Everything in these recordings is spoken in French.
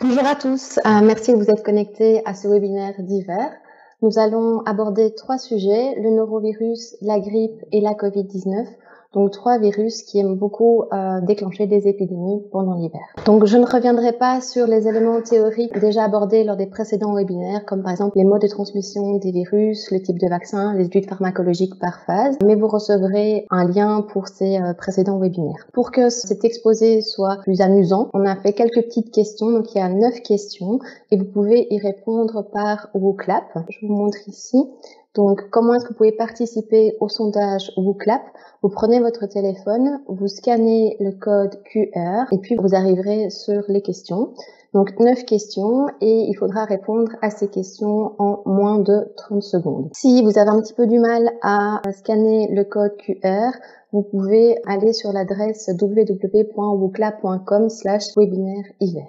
Bonjour à tous, merci de vous être connectés à ce webinaire d'hiver. Nous allons aborder trois sujets, le norovirus, la grippe et la Covid-19. Donc trois virus qui aiment beaucoup déclencher des épidémies pendant l'hiver. Donc je ne reviendrai pas sur les éléments théoriques déjà abordés lors des précédents webinaires, comme par exemple les modes de transmission des virus, le type de vaccin, les études pharmacologiques par phase, mais vous recevrez un lien pour ces précédents webinaires. Pour que cet exposé soit plus amusant, on a fait quelques petites questions, donc il y a 9 questions et vous pouvez y répondre par WooClap. Je vous montre ici. Donc, comment est-ce que vous pouvez participer au sondage WooClap? Vous prenez votre téléphone, vous scannez le code QR et puis vous arriverez sur les questions. Donc, 9 questions et il faudra répondre à ces questions en moins de 30 secondes. Si vous avez un petit peu du mal à scanner le code QR, vous pouvez aller sur l'adresse www.wooclap.com/webinaire-hiver.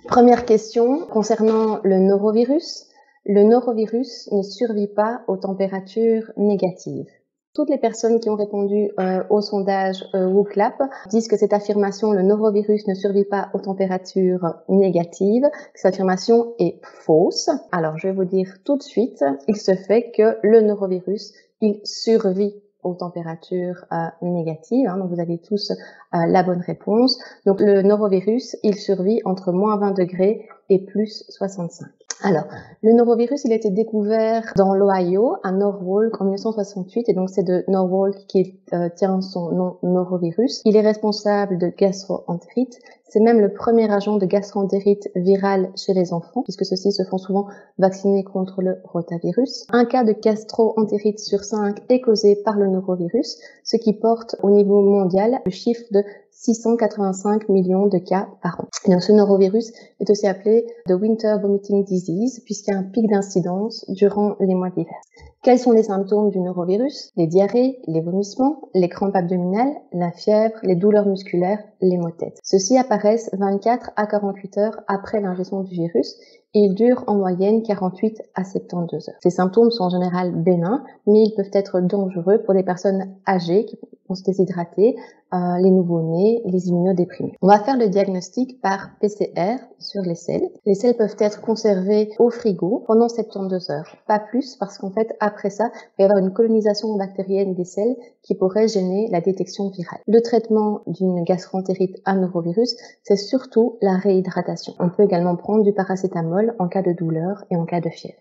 Première question concernant le norovirus. Le norovirus ne survit pas aux températures négatives. Toutes les personnes qui ont répondu au sondage WooClap disent que cette affirmation, le norovirus ne survit pas aux températures négatives, que cette affirmation est fausse. Alors, je vais vous dire tout de suite, il se fait que le norovirus, il survit aux températures négatives. Donc, vous avez tous la bonne réponse. Donc, le norovirus, il survit entre moins 20 degrés et plus 65. Alors, le norovirus, il a été découvert dans l'Ohio, à Norwalk, en 1968, et donc c'est de Norwalk qui tient son nom norovirus. Il est responsable de gastro-entérite. C'est même le premier agent de gastro-entérite virale chez les enfants, puisque ceux-ci se font souvent vacciner contre le rotavirus. Un cas de gastro-entérite sur 5 est causé par le norovirus, ce qui porte au niveau mondial le chiffre de 685 millions de cas par an. Et donc, ce norovirus est aussi appelé the winter vomiting disease, puisqu'il y a un pic d'incidence durant les mois d'hiver. Quels sont les symptômes du norovirus? Les diarrhées, les vomissements, les crampes abdominales, la fièvre, les douleurs musculaires, les maux de tête. Ceux-ci apparaissent 24 à 48 heures après l'ingestion du virus et ils durent en moyenne 48 à 72 heures. Ces symptômes sont en général bénins, mais ils peuvent être dangereux pour des personnes âgées qui vont se déshydrater, les nouveau-nés, les immunodéprimés. On va faire le diagnostic par PCR sur les selles. Les selles peuvent être conservées au frigo pendant 72 heures, pas plus, parce qu'en fait, après ça, il va y avoir une colonisation bactérienne des selles qui pourrait gêner la détection virale. Le traitement d'une gastro-entérite à norovirus, c'est surtout la réhydratation. On peut également prendre du paracétamol en cas de douleur et en cas de fièvre.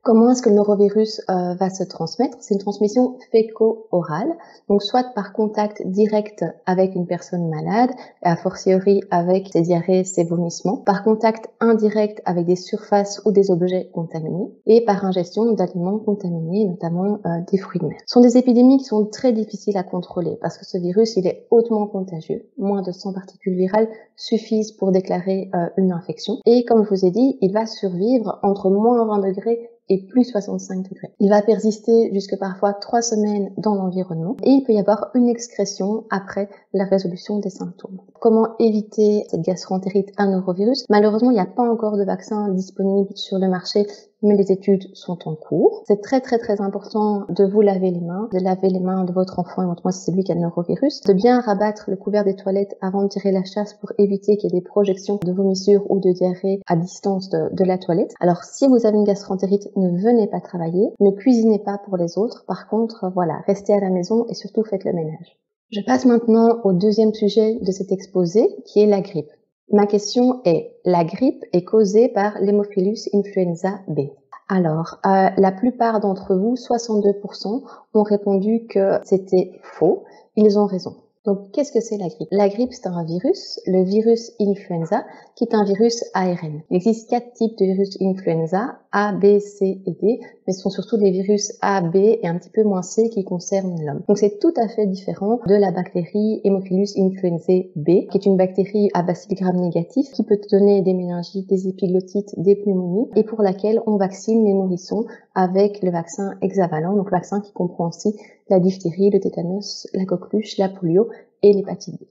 Comment est-ce que le norovirus va se transmettre? C'est une transmission féco-orale, donc soit par contact direct avec une personne malade, et a fortiori avec ses diarrhées, ses vomissements, par contact indirect avec des surfaces ou des objets contaminés, et par ingestion d'aliments contaminés, notamment des fruits de mer. Ce sont des épidémies qui sont très difficiles à contrôler, parce que ce virus, il est hautement contagieux. Moins de 100 particules virales suffisent pour déclarer une infection. Et comme je vous ai dit, il va survivre entre moins 20 degrés et plus 65 degrés. Il va persister jusque parfois 3 semaines dans l'environnement et il peut y avoir une excrétion après la résolution des symptômes. Comment éviter cette gastro-entérite à norovirus? Malheureusement, il n'y a pas encore de vaccin disponible sur le marché, mais les études sont en cours. C'est très important de vous laver les mains, de laver les mains de votre enfant, éventuellement si c'est lui qui a le norovirus, de bien rabattre le couvert des toilettes avant de tirer la chasse pour éviter qu'il y ait des projections de vomissures ou de diarrhée à distance de la toilette. Alors, si vous avez une gastro-entérite, ne venez pas travailler, ne cuisinez pas pour les autres. Par contre, voilà, restez à la maison et surtout faites le ménage. Je passe maintenant au deuxième sujet de cet exposé, qui est la grippe. Ma question est, la grippe est causée par l'Haemophilus influenza B. Alors, la plupart d'entre vous, 62%, ont répondu que c'était faux. Ils ont raison. Donc, qu'est-ce que c'est la grippe? La grippe, c'est un virus, le virus influenza, qui est un virus ARN. Il existe 4 types de virus influenza, A, B, C et D, mais ce sont surtout des virus A, B et un petit peu moins C qui concernent l'homme. Donc, c'est tout à fait différent de la bactérie Haemophilus influenzae B, qui est une bactérie à bacille gram négatif, qui peut donner des méningites, des épiglottites, des pneumonies, et pour laquelle on vaccine les nourrissons avec le vaccin hexavalent, donc le vaccin qui comprend aussi la diphtérie, le tétanos, la coqueluche, la polio et l'hépatite B.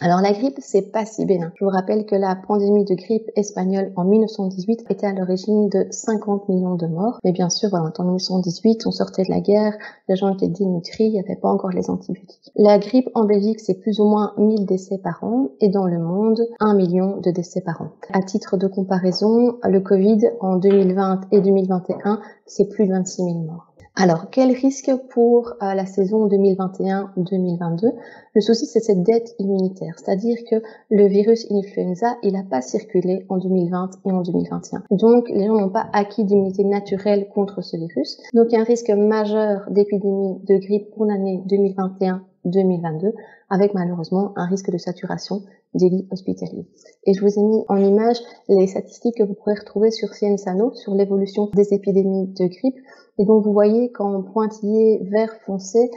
Alors la grippe, c'est pas si bénin. Je vous rappelle que la pandémie de grippe espagnole en 1918 était à l'origine de 50 millions de morts. Mais bien sûr, voilà, en 1918, on sortait de la guerre, les gens étaient dénutris, il n'y avait pas encore les antibiotiques. La grippe en Belgique, c'est plus ou moins 1000 décès par an et dans le monde, 1 million de décès par an. À titre de comparaison, le Covid en 2020 et 2021, c'est plus de 26 000 morts. Alors, quel risque pour la saison 2021-2022? Le souci, c'est cette dette immunitaire, c'est-à-dire que le virus influenza, il n'a pas circulé en 2020 et en 2021. Donc, les gens n'ont pas acquis d'immunité naturelle contre ce virus. Donc, il y a un risque majeur d'épidémie de grippe pour l'année 2021-2022, avec malheureusement un risque de saturation des lits hospitaliers. Et je vous ai mis en image les statistiques que vous pourrez retrouver sur Sciences & Notes sur l'évolution des épidémies de grippe. Et donc vous voyez qu'en pointillé vert foncé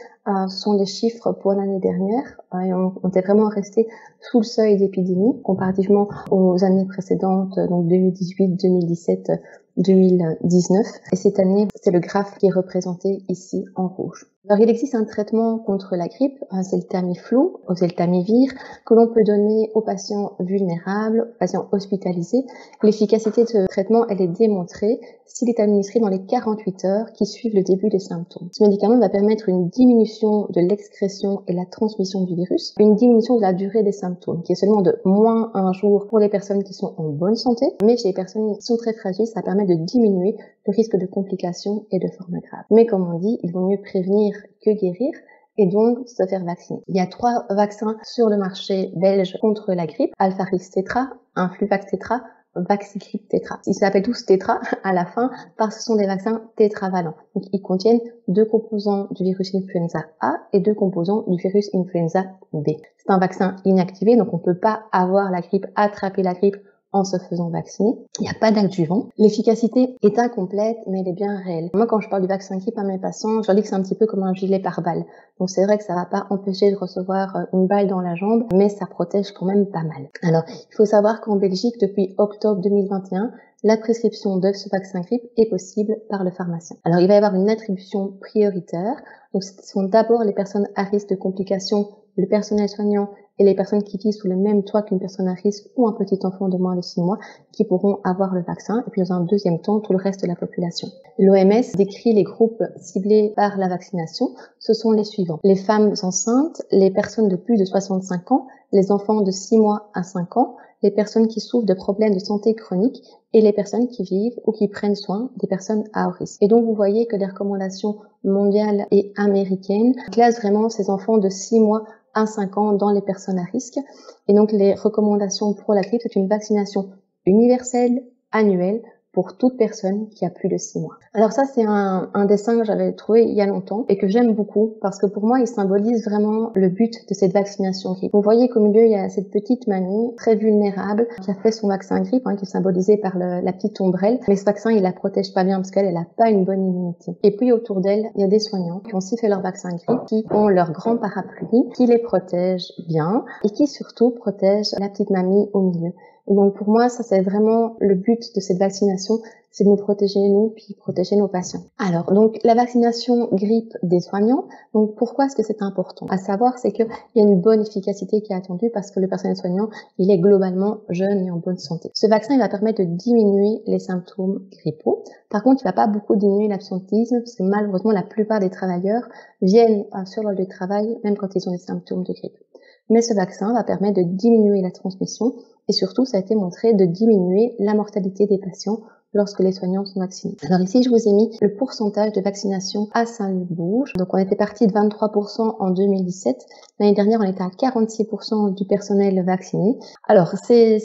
sont les chiffres pour l'année dernière. Et on était vraiment resté sous le seuil d'épidémie comparativement aux années précédentes, donc 2018, 2017, 2019. Et cette année, c'est le graphe qui est représenté ici en rouge. Alors, il existe un traitement contre la grippe, c'est le Tamiflu, ou c'est le Tamivir, que l'on peut donner aux patients vulnérables, aux patients hospitalisés. L'efficacité de ce traitement, elle est démontrée s'il est administré dans les 48 heures qui suivent le début des symptômes. Ce médicament va permettre une diminution de l'excrétion et la transmission du virus, une diminution de la durée des symptômes, qui est seulement de moins 1 jour pour les personnes qui sont en bonne santé, mais chez les personnes qui sont très fragiles, ça permet de diminuer le risque de complications et de formes graves. Mais comme on dit, il vaut mieux prévenir que guérir, et donc se faire vacciner. Il y a 3 vaccins sur le marché belge contre la grippe, Alpharix Tetra, Influvax Tetra, Vaxigripp Tetra. Ils s'appellent tous Tetra à la fin parce que ce sont des vaccins tétravalents. Donc ils contiennent 2 composants du virus influenza A et 2 composants du virus influenza B. C'est un vaccin inactivé, donc on ne peut pas avoir la grippe, attraper la grippe en se faisant vacciner. Il n'y a pas d'adjuvant. L'efficacité est incomplète, mais elle est bien réelle. Moi, quand je parle du vaccin grippe à mes patients, je leur dis que c'est un petit peu comme un gilet pare-balles. Donc c'est vrai que ça va pas empêcher de recevoir une balle dans la jambe, mais ça protège quand même pas mal. Alors, il faut savoir qu'en Belgique, depuis octobre 2021, la prescription de ce vaccin grippe est possible par le pharmacien. Alors, il va y avoir une attribution prioritaire. Donc, ce sont d'abord les personnes à risque de complications, le personnel soignant et les personnes qui vivent sous le même toit qu'une personne à risque ou un petit enfant de moins de 6 mois qui pourront avoir le vaccin, et puis dans un deuxième temps, tout le reste de la population. L'OMS décrit les groupes ciblés par la vaccination. Ce sont les suivants: les femmes enceintes, les personnes de plus de 65 ans, les enfants de 6 mois à 5 ans, les personnes qui souffrent de problèmes de santé chroniques et les personnes qui vivent ou qui prennent soin des personnes à haut risque. Et donc, vous voyez que les recommandations mondiales et américaines classent vraiment ces enfants de 6 mois à 5 ans dans les personnes à risque. Et donc, les recommandations pour la grippe, c'est une vaccination universelle, annuelle, pour toute personne qui a plus de 6 mois. Alors ça, c'est un dessin que j'avais trouvé il y a longtemps et que j'aime beaucoup parce que pour moi, il symbolise vraiment le but de cette vaccination grippe. Vous voyez qu'au milieu, il y a cette petite mamie très vulnérable qui a fait son vaccin grippe, qui est symbolisé par la petite ombrelle. Mais ce vaccin, il la protège pas bien parce qu'elle n'a pas une bonne immunité. Et puis autour d'elle, il y a des soignants qui ont aussi fait leur vaccin grippe, qui ont leur grand parapluie, qui les protègent bien et qui surtout protègent la petite mamie au milieu. Et donc pour moi, ça c'est vraiment le but de cette vaccination, c'est de nous protéger nous, puis protéger nos patients. Alors donc la vaccination grippe des soignants, donc pourquoi est-ce que c'est important? À savoir, c'est qu'il y a une bonne efficacité qui est attendue parce que le personnel soignant, il est globalement jeune et en bonne santé. Ce vaccin, il va permettre de diminuer les symptômes grippaux. Par contre, il va pas beaucoup diminuer l'absentéisme parce que malheureusement, la plupart des travailleurs viennent sur leur lieu de travail même quand ils ont des symptômes de grippe. Mais ce vaccin va permettre de diminuer la transmission et surtout, ça a été montré de diminuer la mortalité des patients lorsque les soignants sont vaccinés. Alors ici, je vous ai mis le pourcentage de vaccination à Saint-Louis-Bourges. Donc on était parti de 23% en 2017. L'année dernière, on était à 46% du personnel vacciné. Alors c'est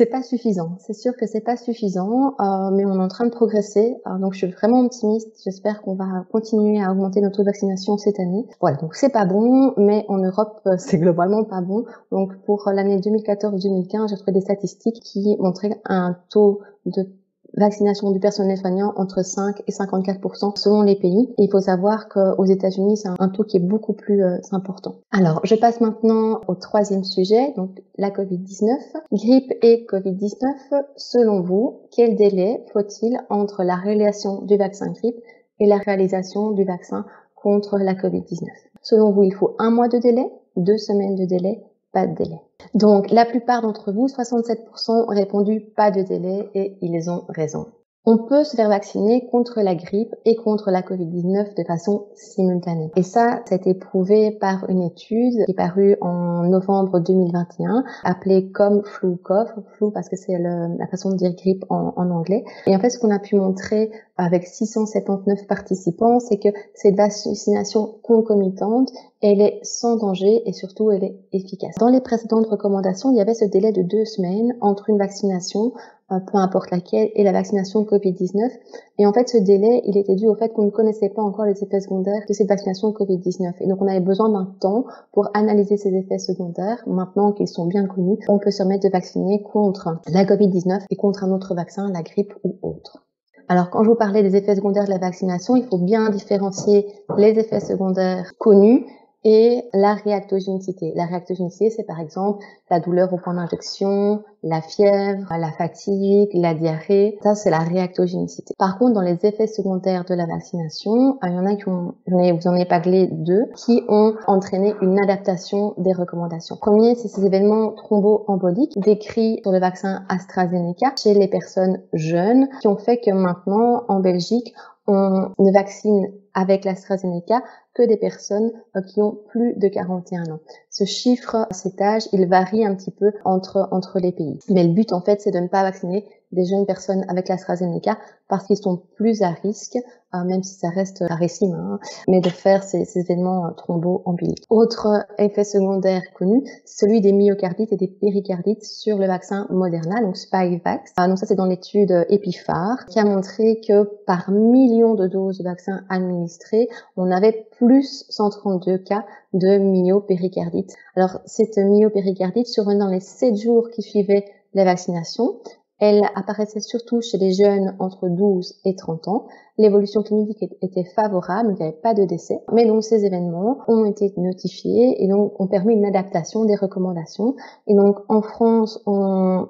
pas suffisant. C'est sûr que c'est pas suffisant, mais on est en train de progresser. Donc je suis vraiment optimiste. J'espère qu'on va continuer à augmenter notre taux de vaccination cette année. Voilà, donc c'est pas bon, mais en Europe, c'est globalement pas bon. Donc pour l'année 2014-2015, j'ai trouvé des statistiques qui montraient un taux de vaccination du personnel soignant entre 5 et 54% selon les pays. Et il faut savoir qu'aux États-Unis, c'est un taux qui est beaucoup plus important. Alors, je passe maintenant au troisième sujet, donc la Covid-19. Grippe et Covid-19, selon vous, quel délai faut-il entre la réalisation du vaccin grippe et la réalisation du vaccin contre la Covid-19? Selon vous, il faut 1 mois de délai, 2 semaines de délai, pas de délai. Donc, la plupart d'entre vous, 67%, ont répondu pas de délai et ils ont raison. On peut se faire vacciner contre la grippe et contre la Covid-19 de façon simultanée. Et ça a été prouvé par une étude qui est parue en novembre 2021, appelée comme flu-cov, flu parce que c'est la façon de dire grippe en anglais. Et en fait, ce qu'on a pu montrer avec 679 participants, c'est que cette vaccination concomitante, elle est sans danger et surtout elle est efficace. Dans les précédentes recommandations, il y avait ce délai de 2 semaines entre une vaccination, peu importe laquelle, et la vaccination Covid-19. Et en fait, ce délai, il était dû au fait qu'on ne connaissait pas encore les effets secondaires de cette vaccination Covid-19. Et donc, on avait besoin d'un temps pour analyser ces effets secondaires. Maintenant qu'ils sont bien connus, on peut se remettre de vacciner contre la Covid-19 et contre un autre vaccin, la grippe ou autre. Alors, quand je vous parlais des effets secondaires de la vaccination, il faut bien différencier les effets secondaires connus et la réactogénicité. La réactogénicité, c'est par exemple la douleur au point d'injection, la fièvre, la fatigue, la diarrhée. Ça, c'est la réactogénicité. Par contre, dans les effets secondaires de la vaccination, il y en a vous en avez parlé 2, qui ont entraîné une adaptation des recommandations. Premier, c'est ces événements thromboemboliques décrits sur le vaccin AstraZeneca chez les personnes jeunes, qui ont fait que maintenant, en Belgique, on ne vaccine avec l'AstraZeneca que des personnes qui ont plus de 41 ans. Ce chiffre, cet âge, il varie un petit peu entre les pays. Mais le but, en fait, c'est de ne pas vacciner des jeunes personnes avec l'AstraZeneca parce qu'ils sont plus à risque, même si ça reste rarissime, mais de faire ces événements thromboemboliques. Autre effet secondaire connu, celui des myocardites et des péricardites sur le vaccin Moderna, donc Spikevax. Donc ça, c'est dans l'étude EPIPHAR, qui a montré que par million de doses de vaccin administrées, on avait plus 132 cas de myopéricardite. Alors, cette myopéricardite survenait dans les 7 jours qui suivaient la vaccination. Elle apparaissait surtout chez les jeunes entre 12 et 30 ans. L'évolution clinique était favorable, il n'y avait pas de décès. Mais donc ces événements ont été notifiés et donc ont permis une adaptation des recommandations. Et donc en France,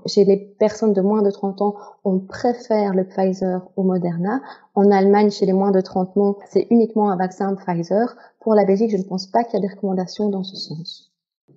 chez les personnes de moins de 30 ans, on préfère le Pfizer au Moderna. En Allemagne, chez les moins de 30 ans, c'est uniquement un vaccin Pfizer. Pour la Belgique, je ne pense pas qu'il y a des recommandations dans ce sens.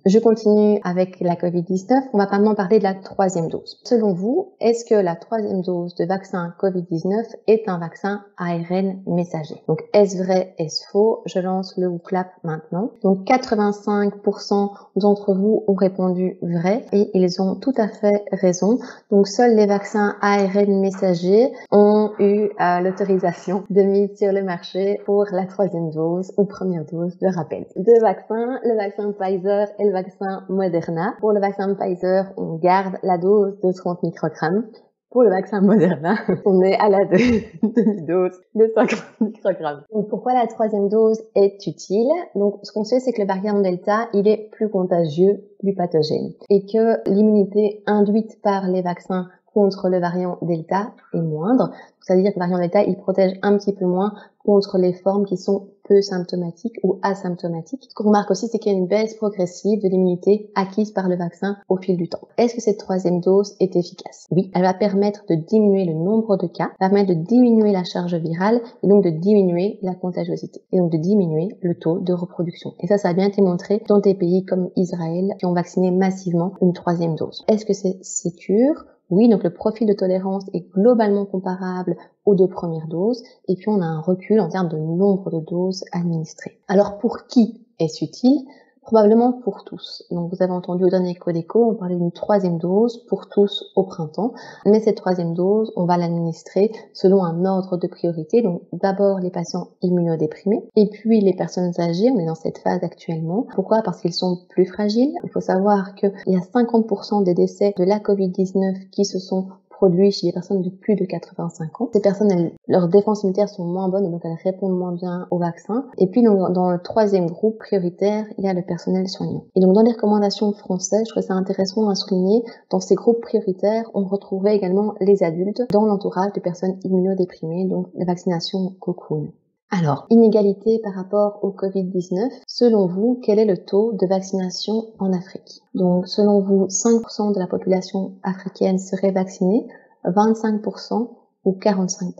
Je continue avec la Covid-19. On va maintenant parler de la 3e dose. Selon vous, est-ce que la 3e dose de vaccin Covid-19 est un vaccin ARN messager? Donc, est-ce vrai, est-ce faux? Je lance le ou clap maintenant. Donc, 85% d'entre vous ont répondu vrai et ils ont tout à fait raison. Donc, seuls les vaccins ARN messagers ont eu l'autorisation de mise sur le marché pour la 3e dose ou première dose de rappel. 2 vaccins, le vaccin Pfizer et le vaccin Moderna. Pour le vaccin Pfizer, on garde la dose de 30 microgrammes. Pour le vaccin Moderna, on est à la demi-dose de 50 microgrammes. Donc, pourquoi la 3e dose est utile? Donc, ce qu'on sait, c'est que le variant Delta, il est plus contagieux, plus pathogène. Et que l'immunité induite par les vaccins contre le variant Delta est moindre. C'est-à-dire que le variant Delta, il protège un petit peu moins contre les formes qui sont peu symptomatiques ou asymptomatiques. Ce qu'on remarque aussi, c'est qu'il y a une baisse progressive de l'immunité acquise par le vaccin au fil du temps. Est-ce que cette 3e dose est efficace? Oui, elle va permettre de diminuer le nombre de cas, permettre de diminuer la charge virale et donc de diminuer la contagiosité et donc de diminuer le taux de reproduction. Et ça a bien été montré dans des pays comme Israël qui ont vacciné massivement une 3e dose. Est-ce que c'est sécure? Oui, donc le profil de tolérance est globalement comparable aux 2 premières doses, et puis on a un recul en termes de nombre de doses administrées. Alors pour qui est-ce utile? Probablement pour tous. Donc vous avez entendu au dernier Codeco, on parlait d'une 3e dose pour tous au printemps, mais cette 3e dose, on va l'administrer selon un ordre de priorité. Donc d'abord les patients immunodéprimés, et puis les personnes âgées, on est dans cette phase actuellement. Pourquoi? Parce qu'ils sont plus fragiles. Il faut savoir qu'il y a 50% des décès de la Covid-19 qui se sont produits chez les personnes de plus de 85 ans. Ces personnes, leurs défenses immunitaires sont moins bonnes et donc elles répondent moins bien au vaccin. Et puis dans le 3e groupe prioritaire, il y a le personnel soignant. Et donc dans les recommandations françaises, je trouve ça intéressant à souligner, dans ces groupes prioritaires, on retrouvait également les adultes dans l'entourage des personnes immunodéprimées, donc la vaccination Cocoon. Alors, inégalité par rapport au Covid-19, selon vous, quel est le taux de vaccination en Afrique? Donc, selon vous, 5% de la population africaine serait vaccinée, 25% ou 45%.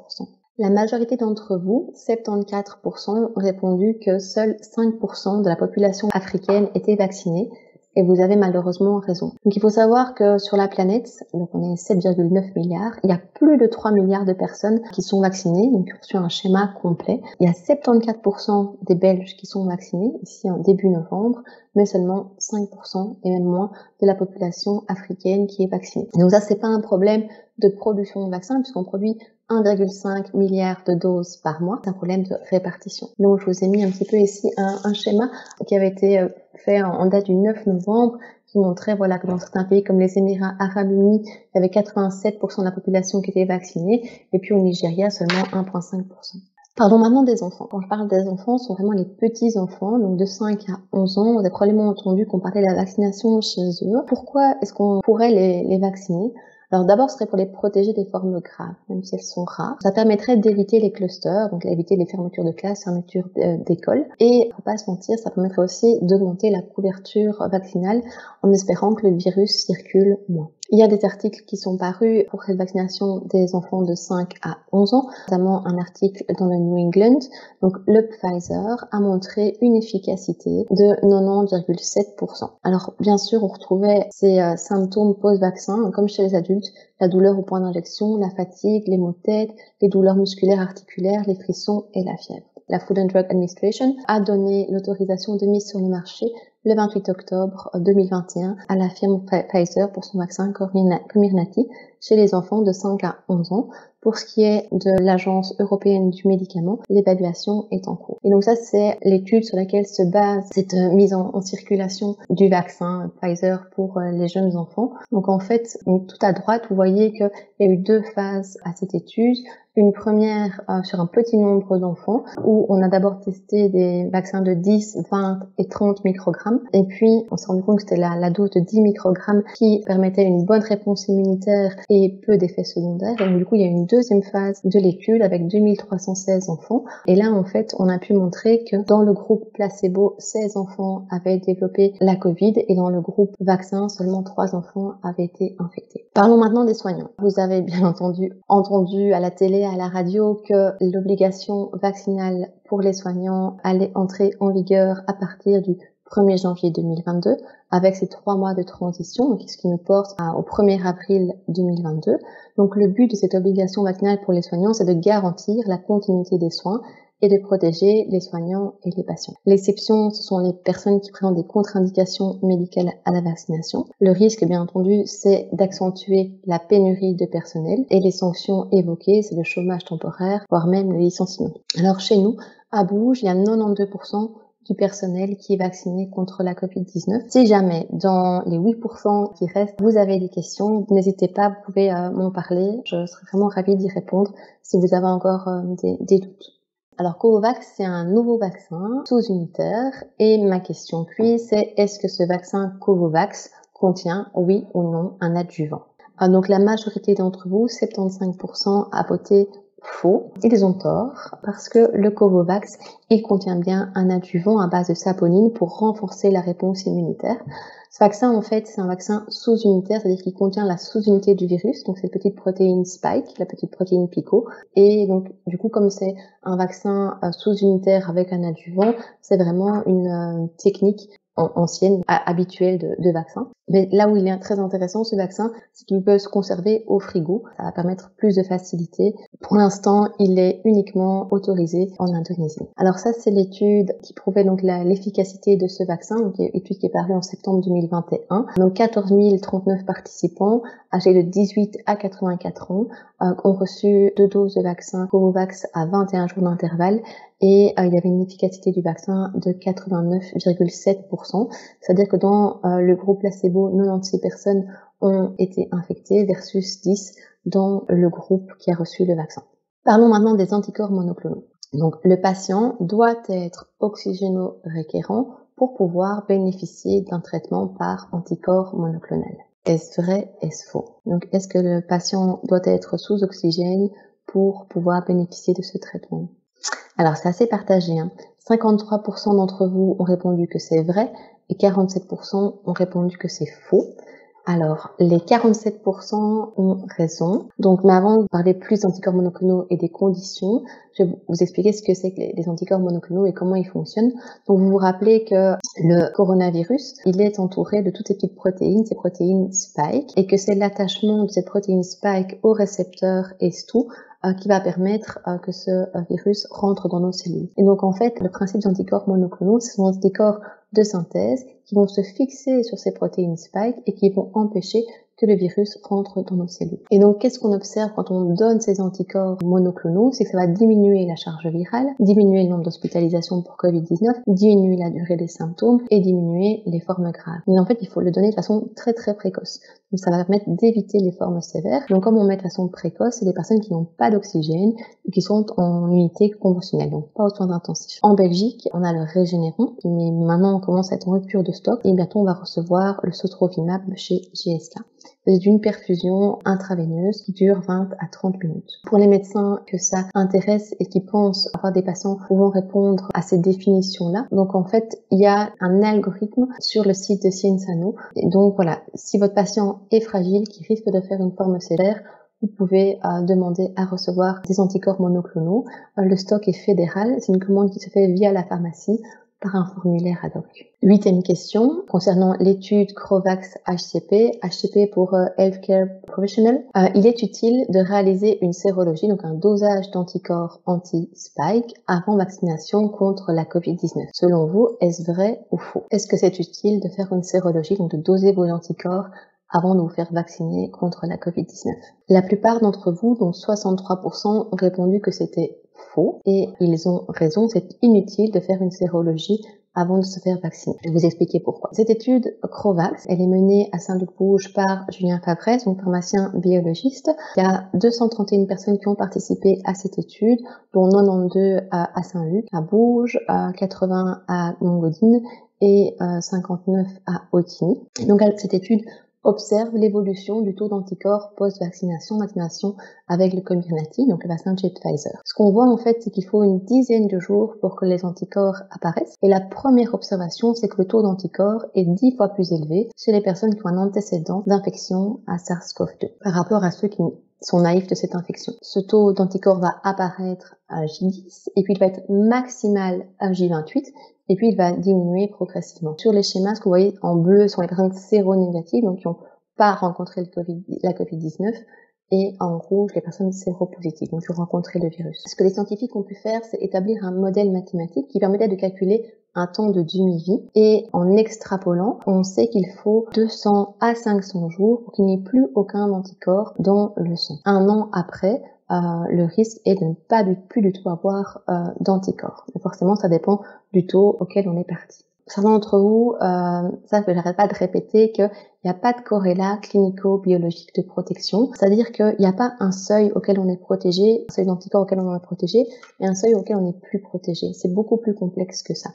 La majorité d'entre vous, 74%, ont répondu que seuls 5% de la population africaine était vaccinée Et vous avez malheureusement raison. Donc il faut savoir que sur la planète, donc on est 7,9 milliards, il y a plus de 3 milliards de personnes qui sont vaccinées, donc on reçu un schéma complet. Il y a 74% des Belges qui sont vaccinés, ici en début novembre, mais seulement 5% et même moins de la population africaine qui est vaccinée. Donc ça, c'est pas un problème de production de vaccins, puisqu'on produit 1,5 milliard de doses par mois. C'est un problème de répartition. Donc, je vous ai mis un petit peu ici un schéma qui avait été fait en date du 9 novembre, qui montrait, voilà, que dans certains pays comme les Émirats Arabes Unis, il y avait 87% de la population qui était vaccinée, et puis au Nigeria, seulement 1,5%. Parlons maintenant des enfants. Quand je parle des enfants, ce sont vraiment les petits enfants, donc de 5 à 11 ans. Vous avez probablement entendu qu'on parlait de la vaccination chez eux. Pourquoi est-ce qu'on pourrait les vacciner? Alors d'abord, ce serait pour les protéger des formes graves, même si elles sont rares. Ça permettrait d'éviter les clusters, donc éviter les fermetures de classe, fermetures d'école. Et faut pas se mentir, ça permettrait aussi d'augmenter la couverture vaccinale en espérant que le virus circule moins. Il y a des articles qui sont parus pour cette vaccination des enfants de 5 à 11 ans, notamment un article dans le New England. Donc le Pfizer a montré une efficacité de 90,7%. Alors bien sûr, on retrouvait ces symptômes post-vaccin, comme chez les adultes, la douleur au point d'injection, la fatigue, les maux de tête, les douleurs musculaires articulaires, les frissons et la fièvre. La Food and Drug Administration a donné l'autorisation de mise sur le marché le 28 octobre 2021 à la firme Pfizer pour son vaccin Comirnaty chez les enfants de 5 à 11 ans. Pour ce qui est de l'Agence européenne du médicament, l'évaluation est en cours. Et donc ça, c'est l'étude sur laquelle se base cette mise en circulation du vaccin Pfizer pour les jeunes enfants. Donc en fait, tout à droite, vous voyez qu'il y a eu 2 phases à cette étude. Une première sur un petit nombre d'enfants où on a d'abord testé des vaccins de 10, 20 et 30 microgrammes. Et puis, on s'est rendu compte que c'était la dose de 10 microgrammes qui permettait une bonne réponse immunitaire et peu d'effets secondaires. Et donc, du coup, il y a une deuxième phase de l'étude avec 2316 enfants. Et là, en fait, on a pu montrer que dans le groupe placebo, 16 enfants avaient développé la Covid et dans le groupe vaccin, seulement 3 enfants avaient été infectés. Parlons maintenant des soignants. Vous avez bien entendu à la télé, à la radio, que l'obligation vaccinale pour les soignants allait entrer en vigueur à partir du 1er janvier 2022, avec ces 3 mois de transition, donc ce qui nous porte au 1er avril 2022. Donc le but de cette obligation vaccinale pour les soignants, c'est de garantir la continuité des soins et de protéger les soignants et les patients. L'exception, ce sont les personnes qui présentent des contre-indications médicales à la vaccination. Le risque, bien entendu, c'est d'accentuer la pénurie de personnel et les sanctions évoquées, c'est le chômage temporaire, voire même le licenciement. Alors chez nous, à Bouge, il y a 92% du personnel qui est vacciné contre la Covid-19. Si jamais, dans les 8% qui restent, vous avez des questions, n'hésitez pas, vous pouvez m'en parler. Je serai vraiment ravie d'y répondre si vous avez encore des doutes. Alors Covovax, c'est un nouveau vaccin sous-unitaire et ma question puis c'est est-ce que ce vaccin Covovax contient, oui ou non, un adjuvant? Donc la majorité d'entre vous, 75%, a voté faux. Ils ont tort parce que le Covovax, il contient bien un adjuvant à base de saponine pour renforcer la réponse immunitaire. Ce vaccin, en fait, c'est un vaccin sous-unitaire, c'est-à-dire qu'il contient la sous-unité du virus, donc cette petite protéine spike, la petite protéine picot. Et donc, du coup, comme c'est un vaccin sous-unitaire avec un adjuvant, c'est vraiment une technique ancienne, habituelle de vaccin. Mais là où il est très intéressant, ce vaccin, c'est qu'il peut se conserver au frigo. Ça va permettre plus de facilité. Pour l'instant, il est uniquement autorisé en Indonésie. Alors ça, c'est l'étude qui prouvait donc l'efficacité de ce vaccin, donc étude qui est parue en septembre 2021. Donc 14 039 participants âgés de 18 à 84 ans ont reçu 2 doses de vaccin Covovax à 21 jours d'intervalle et il y avait une efficacité du vaccin de 89,7%. C'est-à-dire que dans le groupe placebo, 96 personnes ont été infectées versus 10 dans le groupe qui a reçu le vaccin. Parlons maintenant des anticorps monoclonaux. Donc, le patient doit être oxygéno-requérant pour pouvoir bénéficier d'un traitement par anticorps monoclonal. Est-ce vrai? Est-ce faux? Donc, est-ce que le patient doit être sous oxygène pour pouvoir bénéficier de ce traitement? Alors, c'est assez partagé. 53% d'entre vous ont répondu que c'est vrai et 47% ont répondu que c'est faux. Alors, les 47% ont raison. Donc, mais avant de parler plus d'anticorps monoclonaux et des conditions, je vais vous expliquer ce que c'est que les anticorps monoclonaux et comment ils fonctionnent. Donc, vous vous rappelez que le coronavirus, il est entouré de toutes ces petites protéines, ces protéines spike, et que c'est l'attachement de cette protéine spike au récepteur S2 qui va permettre que ce virus rentre dans nos cellules. Et donc, en fait, le principe des anticorps monoclonaux, ce sont des anticorps de synthèse qui vont se fixer sur ces protéines spike et qui vont empêcher que le virus rentre dans nos cellules. Et donc, qu'est-ce qu'on observe quand on donne ces anticorps monoclonaux? C'est que ça va diminuer la charge virale, diminuer le nombre d'hospitalisations pour Covid-19, diminuer la durée des symptômes et diminuer les formes graves. Mais en fait, il faut le donner de façon très très précoce. Donc, ça va permettre d'éviter les formes sévères. Donc, comme on met de façon précoce, c'est des personnes qui n'ont pas d'oxygène et qui sont en unité conventionnelle, donc pas aux soins intensifs. En Belgique, on a le Régénéron, mais maintenant on commence à être en rupture de stock et bientôt on va recevoir le Sotrovimab chez GSK. C'est une perfusion intraveineuse qui dure 20 à 30 minutes. Pour les médecins que ça intéresse et qui pensent avoir des patients pouvant répondre à ces définitions-là, donc en fait, il y a un algorithme sur le site de Sciensano. Et donc voilà, si votre patient est fragile, qui risque de faire une forme sévère, vous pouvez demander à recevoir des anticorps monoclonaux. Le stock est fédéral, c'est une commande qui se fait via la pharmacie par un formulaire ad hoc. 8e question, concernant l'étude CROVAX-HCP, HCP pour Healthcare Professional. Il est utile de réaliser une sérologie, donc un dosage d'anticorps anti-spike avant vaccination contre la Covid-19. Selon vous, est-ce vrai ou faux? Est-ce que c'est utile de faire une sérologie, donc de doser vos anticorps avant de vous faire vacciner contre la Covid-19? La plupart d'entre vous, donc 63%, ont répondu que c'était faux et ils ont raison, c'est inutile de faire une sérologie avant de se faire vacciner. Je vais vous expliquer pourquoi. Cette étude CROVAX, elle est menée à Saint-Luc-Bouge par Julien Fabrès, donc pharmacien biologiste. Il y a 231 personnes qui ont participé à cette étude, dont 92 à Saint-Luc, à Bouge, 80 à Montgodine et 59 à Otigny. Donc cette étude observe l'évolution du taux d'anticorps post-vaccination, vaccination avec le Comirnaty, donc le vaccin de chez Pfizer. Ce qu'on voit en fait, c'est qu'il faut une dizaine de jours pour que les anticorps apparaissent. Et la première observation, c'est que le taux d'anticorps est 10 fois plus élevé chez les personnes qui ont un antécédent d'infection à SARS-CoV-2 par rapport à ceux qui sont naïfs de cette infection. Ce taux d'anticorps va apparaître à J10 et puis il va être maximal à J28 et puis il va diminuer progressivement. Sur les schémas, ce que vous voyez en bleu sont les personnes séronégatives, donc qui n'ont pas rencontré la Covid-19, et en rouge, les personnes séropositives, donc qui ont rencontré le virus. Ce que les scientifiques ont pu faire, c'est établir un modèle mathématique qui permettait de calculer un temps de demi-vie, et en extrapolant, on sait qu'il faut 200 à 500 jours pour qu'il n'y ait plus aucun anticorps dans le sang. Un an après, le risque est de ne pas plus du tout avoir d'anticorps. Mais forcément, ça dépend du taux auquel on est parti. Certains d'entre vous, ça je n'arrête pas de répéter qu'il n'y a pas de corrélat clinico-biologique de protection, c'est-à-dire qu'il n'y a pas un seuil auquel on est protégé, un seuil d'anticorps auquel on est protégé, et un seuil auquel on n'est plus protégé. C'est beaucoup plus complexe que ça.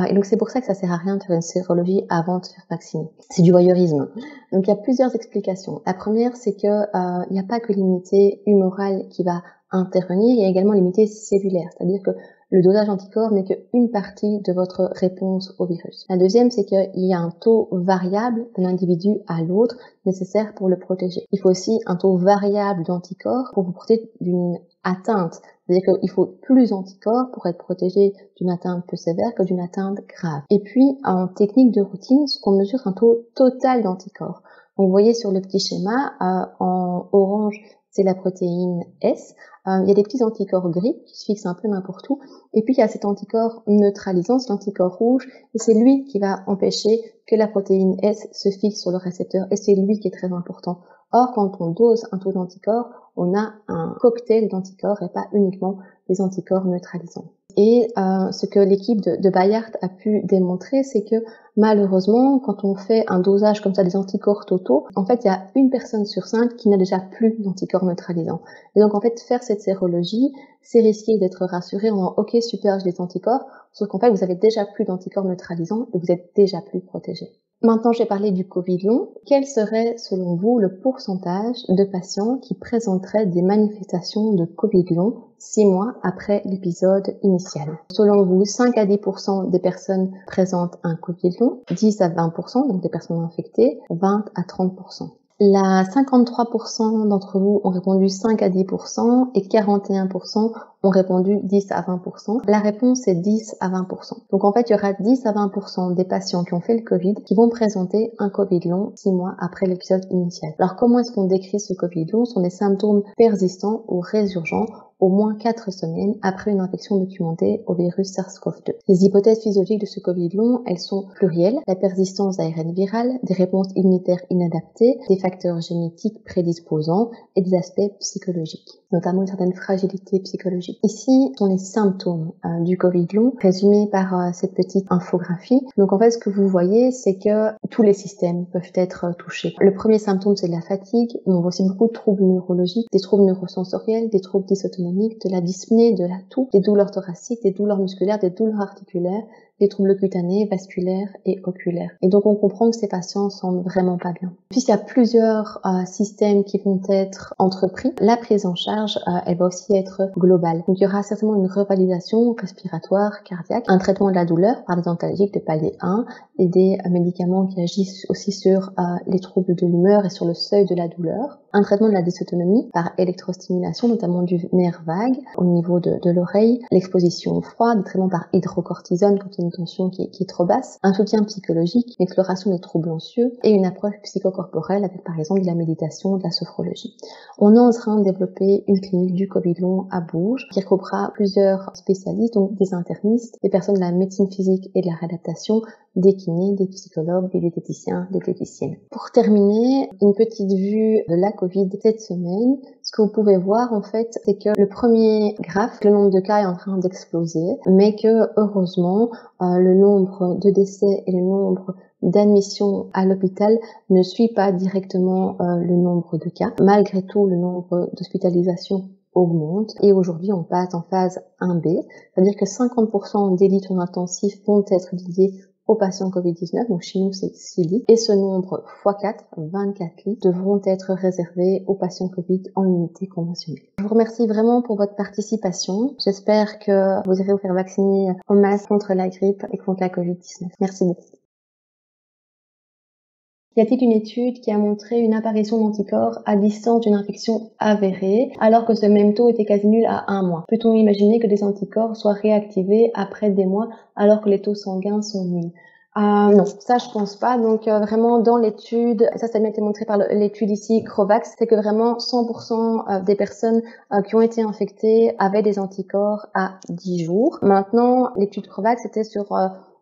Et donc c'est pour ça que ça sert à rien de faire une sérologie avant de se faire vacciner. C'est du voyeurisme. Donc il y a plusieurs explications. La première, c'est que il n'y a pas que l'immunité humorale qui va intervenir, il y a également l'immunité cellulaire, c'est-à-dire que le dosage anticorps n'est qu'une partie de votre réponse au virus. La deuxième, c'est qu'il y a un taux variable d'un individu à l'autre nécessaire pour le protéger. Il faut aussi un taux variable d'anticorps pour vous protéger d'une atteinte. C'est-à-dire qu'il faut plus d'anticorps pour être protégé d'une atteinte plus sévère que d'une atteinte grave. Et puis, en technique de routine, ce qu'on mesure, c'est un taux total d'anticorps. Donc, vous voyez sur le petit schéma, en orange, c'est la protéine S. Il y a des petits anticorps gris qui se fixent un peu n'importe où. Et puis, il y a cet anticorps neutralisant, cet anticorps rouge, et c'est lui qui va empêcher que la protéine S se fixe sur le récepteur, et c'est lui qui est très important. Or, quand on dose un taux d'anticorps, on a un cocktail d'anticorps et pas uniquement des anticorps neutralisants. Et ce que l'équipe de Bayard a pu démontrer, c'est que malheureusement, quand on fait un dosage comme ça des anticorps totaux, en fait, il y a une personne sur 5 qui n'a déjà plus d'anticorps neutralisants. Et donc, en fait, faire cette sérologie, c'est risquer d'être rassuré en disant « Ok, super, j'ai des anticorps », sauf qu'en fait, vous avez déjà plus d'anticorps neutralisants et vous êtes déjà plus protégé. Maintenant, je vais parler du Covid long. Quel serait, selon vous, le pourcentage de patients qui présenteraient des manifestations de Covid long 6 mois après l'épisode initial? Selon vous, 5 à 10% des personnes présentent un Covid long, 10 à 20%, donc des personnes infectées, 20 à 30%. 53% d'entre vous ont répondu 5 à 10% et 41% ont répondu 10 à 20%. La réponse est 10 à 20%. Donc en fait, il y aura 10 à 20% des patients qui ont fait le Covid qui vont présenter un Covid long 6 mois après l'épisode initial. Alors comment est-ce qu'on décrit ce Covid long? Ce sont des symptômes persistants ou résurgents au moins 4 semaines après une infection documentée au virus SARS-CoV-2. Les hypothèses physiologiques de ce Covid long, elles sont plurielles. La persistance d'ARN viral, des réponses immunitaires inadaptées, des facteurs génétiques prédisposants et des aspects psychologiques, notamment une certaine fragilité psychologique. Ici sont les symptômes du Covid long, résumés par cette petite infographie. Donc en fait, ce que vous voyez, c'est que tous les systèmes peuvent être touchés. Le premier symptôme, c'est de la fatigue. On voit aussi beaucoup de troubles neurologiques, des troubles neurosensoriels, des troubles dysautonomiques, de la dyspnée, de la toux, des douleurs thoraciques, des douleurs musculaires, des douleurs articulaires, des troubles cutanés, vasculaires et oculaires. Et donc on comprend que ces patients sont vraiment pas bien. Puis il y a plusieurs systèmes qui vont être entrepris. La prise en charge, elle va aussi être globale. Donc il y aura certainement une revalidation respiratoire, cardiaque, un traitement de la douleur par des antalgiques de palier 1 et des médicaments qui agissent aussi sur les troubles de l'humeur et sur le seuil de la douleur. Un traitement de la dysautonomie par électrostimulation, notamment du nerf vague au niveau de l'oreille, l'exposition au froid, des traitements par hydrocortisone quand il y a une tension qui est trop basse, un soutien psychologique, l'exploration des troubles anxieux et une approche psychocorporelle avec par exemple de la méditation, de la sophrologie. On est en train de développer une clinique du Covid long à Bourges qui regroupera plusieurs spécialistes, donc des internistes, des personnes de la médecine physique et de la réadaptation, des kinés, des psychologues, des diététiciens, des diététiciennes. Pour terminer, une petite vue de la Covid cette semaine. Ce que vous pouvez voir en fait, c'est que le premier graphe, le nombre de cas est en train d'exploser, mais que heureusement, le nombre de décès et le nombre d'admissions à l'hôpital ne suit pas directement le nombre de cas. Malgré tout, le nombre d'hospitalisations augmente et aujourd'hui on passe en phase 1B, c'est-à-dire que 50% des lits intensifs vont être liés aux patients Covid-19, donc chez nous c'est 6 lits, et ce nombre x4, 24 lits, devront être réservés aux patients Covid en unité conventionnelle. Je vous remercie vraiment pour votre participation. J'espère que vous irez vous faire vacciner en masse contre la grippe et contre la Covid-19. Merci beaucoup. Y a-t-il une étude qui a montré une apparition d'anticorps à distance d'une infection avérée, alors que ce même taux était quasi nul à 1 mois? Peut-on imaginer que des anticorps soient réactivés après des mois, alors que les taux sanguins sont nuls? Non, ça je pense pas. Donc vraiment dans l'étude, ça a bien été montré par l'étude ici Crovax, c'est que vraiment 100% des personnes qui ont été infectées avaient des anticorps à 10 jours. Maintenant, l'étude Crovax était sur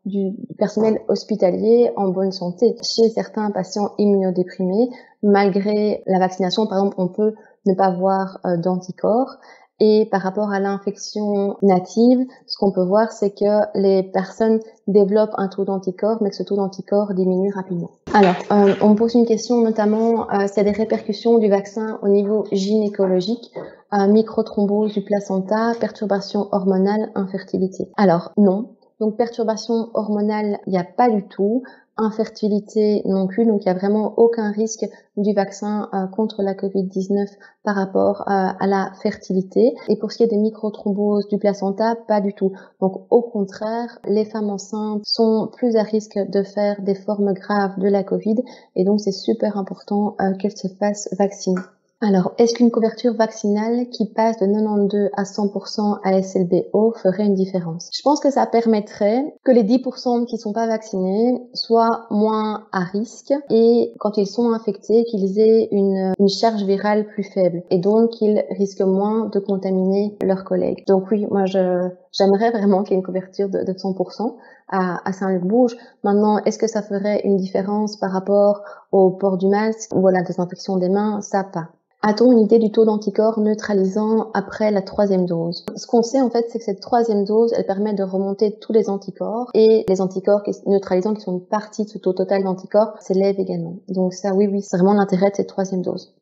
du personnel hospitalier en bonne santé. Chez certains patients immunodéprimés, malgré la vaccination, par exemple, on peut ne pas avoir d'anticorps. Et par rapport à l'infection native, ce qu'on peut voir, c'est que les personnes développent un taux d'anticorps, mais que ce taux d'anticorps diminue rapidement. Alors, on me pose une question notamment, s'il y a des répercussions du vaccin au niveau gynécologique, microthrombose du placenta, perturbation hormonale, infertilité. Alors, non. Donc, perturbation hormonale, il n'y a pas du tout. Infertilité non plus, donc il n'y a vraiment aucun risque du vaccin contre la Covid-19 par rapport à la fertilité. Et pour ce qui est des microthromboses du placenta, pas du tout. Donc au contraire, les femmes enceintes sont plus à risque de faire des formes graves de la Covid et donc c'est super important qu'elles se fassent vacciner. Alors, est-ce qu'une couverture vaccinale qui passe de 92 à 100% à SLBO ferait une différence? Je pense que ça permettrait que les 10% qui sont pas vaccinés soient moins à risque et quand ils sont infectés, qu'ils aient une charge virale plus faible et donc qu'ils risquent moins de contaminer leurs collègues. Donc oui, moi j'aimerais vraiment qu'il y ait une couverture de 100% à Saint-Luc-Bourges. Maintenant, est-ce que ça ferait une différence par rapport au port du masque ou à la désinfection des mains? Ça pas. A-t-on une idée du taux d'anticorps neutralisant après la 3e dose? Ce qu'on sait en fait, c'est que cette 3e dose, elle permet de remonter tous les anticorps et les anticorps neutralisants qui sont une partie de ce taux total d'anticorps s'élèvent également. Donc ça, oui, c'est vraiment l'intérêt de cette 3e dose.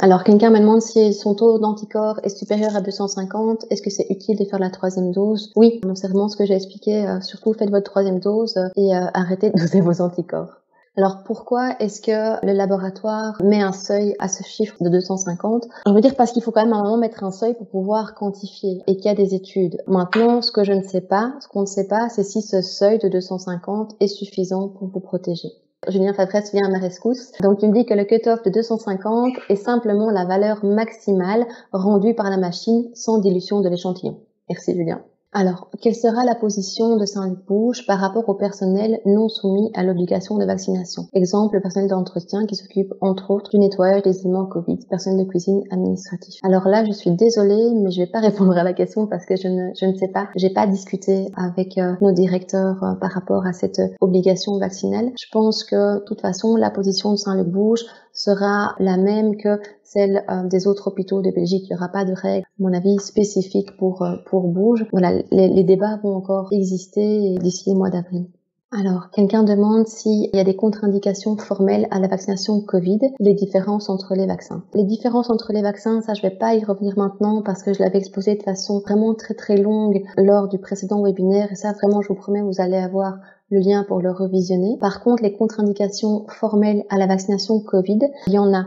Alors, quelqu'un me demande si son taux d'anticorps est supérieur à 250, est-ce que c'est utile de faire la 3e dose? Oui, donc c'est vraiment ce que j'ai expliqué, surtout faites votre 3e dose et arrêtez de doser vos anticorps. Alors pourquoi est-ce que le laboratoire met un seuil à ce chiffre de 250? Je veux dire parce qu'il faut quand même à un moment mettre un seuil pour pouvoir quantifier et qu'il y a des études. Maintenant, ce qu'on ne sait pas, c'est si ce seuil de 250 est suffisant pour vous protéger. Julien Fabresse vient à ma rescousse. Donc, il me dit que le cut-off de 250 est simplement la valeur maximale rendue par la machine sans dilution de l'échantillon. Merci, Julien. Alors, quelle sera la position de Saint-Luc-Bouge par rapport au personnel non soumis à l'obligation de vaccination? Exemple, le personnel d'entretien qui s'occupe, entre autres, du nettoyage des éléments Covid, personnel de cuisine administratif. Alors là, je suis désolée, mais je vais pas répondre à la question parce que je ne sais pas. J'ai pas discuté avec nos directeurs par rapport à cette obligation vaccinale. Je pense que, de toute façon, la position de Saint-Luc-Bouge sera la même que celle des autres hôpitaux de Belgique. Il n'y aura pas de règles, à mon avis, spécifiques pour Bouge. Voilà, les débats vont encore exister d'ici le mois d'avril. Alors, quelqu'un demande s'il y a des contre-indications formelles à la vaccination Covid, les différences entre les vaccins. Les différences entre les vaccins, ça je vais pas y revenir maintenant parce que je l'avais exposé de façon vraiment très très longue lors du précédent webinaire et ça vraiment je vous promets vous allez avoir le lien pour le revisionner. Par contre, les contre-indications formelles à la vaccination Covid, il y en a.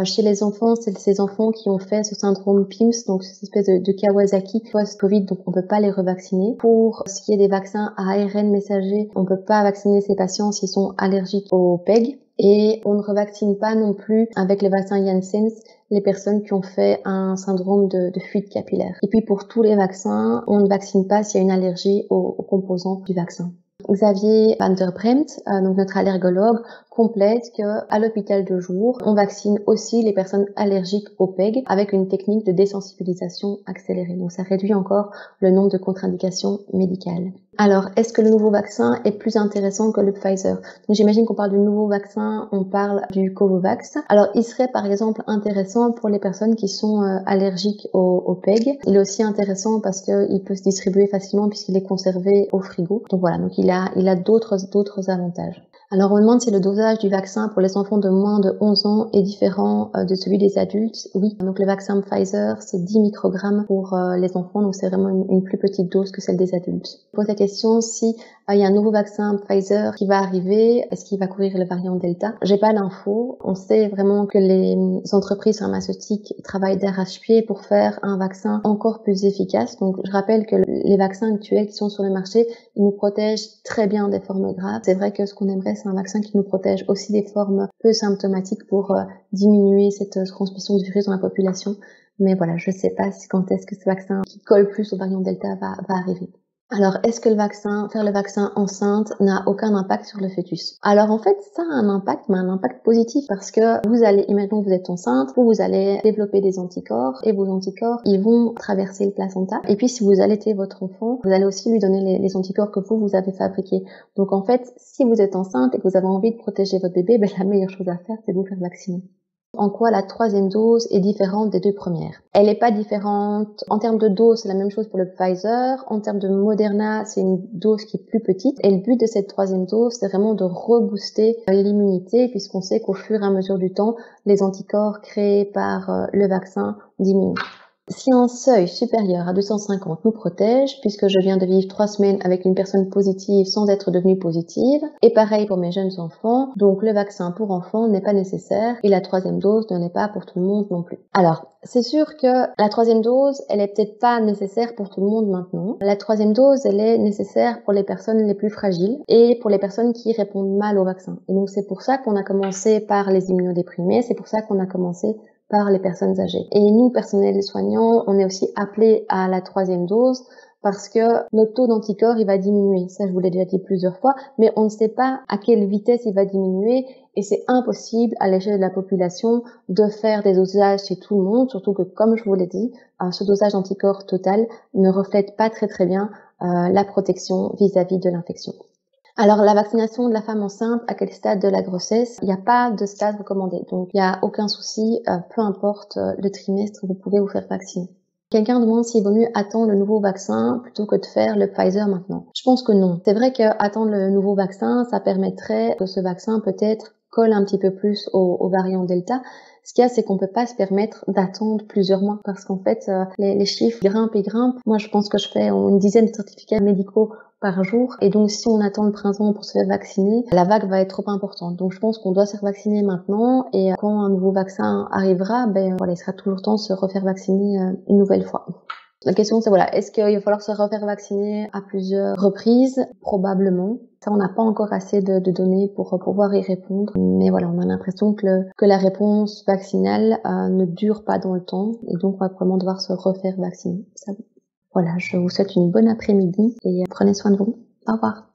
Chez les enfants, c'est ces enfants qui ont fait ce syndrome PIMS, donc cette espèce de Kawasaki post-Covid, donc on peut pas les revacciner. Pour ce qui est des vaccins à ARN messager, on peut pas vacciner ces patients s'ils sont allergiques au PEG. Et on ne revaccine pas non plus avec les vaccins Janssen les personnes qui ont fait un syndrome de fuite capillaire. Et puis pour tous les vaccins, on ne vaccine pas s'il y a une allergie aux composants du vaccin. Xavier Van der Bremt, donc notre allergologue, complète qu'à l'hôpital de jour, on vaccine aussi les personnes allergiques au PEG avec une technique de désensibilisation accélérée. Donc ça réduit encore le nombre de contre-indications médicales. Alors, est-ce que le nouveau vaccin est plus intéressant que le Pfizer? Donc j'imagine qu'on parle du nouveau vaccin, on parle du Covovax. Alors, il serait par exemple intéressant pour les personnes qui sont allergiques au PEG. Il est aussi intéressant parce qu'il peut se distribuer facilement puisqu'il est conservé au frigo. Donc voilà, donc il a d'autres avantages. Alors on me demande si le dosage du vaccin pour les enfants de moins de 11 ans est différent de celui des adultes. Oui, donc le vaccin Pfizer c'est 10 microgrammes pour les enfants, donc c'est vraiment une plus petite dose que celle des adultes. Je pose la question si il y a un nouveau vaccin Pfizer qui va arriver, est-ce qu'il va couvrir le variant Delta? J'ai pas l'info. On sait vraiment que les entreprises pharmaceutiques travaillent d'arrache-pied pour faire un vaccin encore plus efficace. Donc je rappelle que les vaccins actuels qui sont sur le marché, ils nous protègent très bien des formes graves. C'est vrai que ce qu'on aimerait, c'est un vaccin qui nous protège aussi des formes peu symptomatiques pour diminuer cette transmission du virus dans la population. Mais voilà, je sais pas quand est-ce que ce vaccin qui colle plus au variant Delta va arriver. Alors, est-ce que faire le vaccin enceinte n'a aucun impact sur le fœtus? Alors, en fait, ça a un impact, mais un impact positif parce que imaginons que vous êtes enceinte, vous allez développer des anticorps et vos anticorps, ils vont traverser le placenta. Et puis, si vous allaitez votre enfant, vous allez aussi lui donner les anticorps que vous avez fabriqués. Donc, en fait, si vous êtes enceinte et que vous avez envie de protéger votre bébé, la meilleure chose à faire, c'est de vous faire vacciner. En quoi la troisième dose est différente des deux premières? Elle n'est pas différente. En termes de dose, c'est la même chose pour le Pfizer. En termes de Moderna, c'est une dose qui est plus petite. Et le but de cette troisième dose, c'est vraiment de rebooster l'immunité, puisqu'on sait qu'au fur et à mesure du temps, les anticorps créés par le vaccin diminuent. Si un seuil supérieur à 250 nous protège, puisque je viens de vivre 3 semaines avec une personne positive sans être devenue positive, et pareil pour mes jeunes enfants, donc le vaccin pour enfants n'est pas nécessaire et la troisième dose ne l'est pas pour tout le monde non plus. Alors, c'est sûr que la troisième dose, elle est peut-être pas nécessaire pour tout le monde maintenant. La troisième dose, elle est nécessaire pour les personnes les plus fragiles et pour les personnes qui répondent mal au vaccin. Et donc c'est pour ça qu'on a commencé par les immunodéprimés, c'est pour ça qu'on a commencé par les personnes âgées. Et nous, personnels soignants, on est aussi appelés à la troisième dose parce que notre taux d'anticorps, il va diminuer. Ça, je vous l'ai déjà dit plusieurs fois, mais on ne sait pas à quelle vitesse il va diminuer et c'est impossible à l'échelle de la population de faire des dosages chez tout le monde, surtout que, comme je vous l'ai dit, ce dosage d'anticorps total ne reflète pas très bien la protection vis-à-vis de l'infection. Alors, la vaccination de la femme enceinte, à quel stade de la grossesse? Il n'y a pas de stade recommandé. Donc, il n'y a aucun souci, peu importe le trimestre, vous pouvez vous faire vacciner. Quelqu'un demande s'il vaut mieux attendre le nouveau vaccin plutôt que de faire le Pfizer maintenant. Je pense que non. C'est vrai qu'attendre le nouveau vaccin, ça permettrait que ce vaccin peut-être colle un petit peu plus au variant Delta, Ce qu'il y a, c'est qu'on peut pas se permettre d'attendre plusieurs mois parce qu'en fait, les chiffres grimpent et grimpent. Moi, je pense que je fais une dizaine de certificats médicaux par jour. Et donc, si on attend le printemps pour se faire vacciner, la vague va être trop importante. Donc, je pense qu'on doit se faire vacciner maintenant. Et quand un nouveau vaccin arrivera, voilà, il sera toujours temps de se refaire vacciner une nouvelle fois. La question, c'est voilà, est-ce qu'il va falloir se refaire vacciner à plusieurs reprises? Probablement. Ça, on n'a pas encore assez de données pour pouvoir y répondre. Mais voilà, on a l'impression que la réponse vaccinale ne dure pas dans le temps. Et donc, on va probablement devoir se refaire vacciner. Voilà, je vous souhaite une bonne après-midi et prenez soin de vous. Au revoir.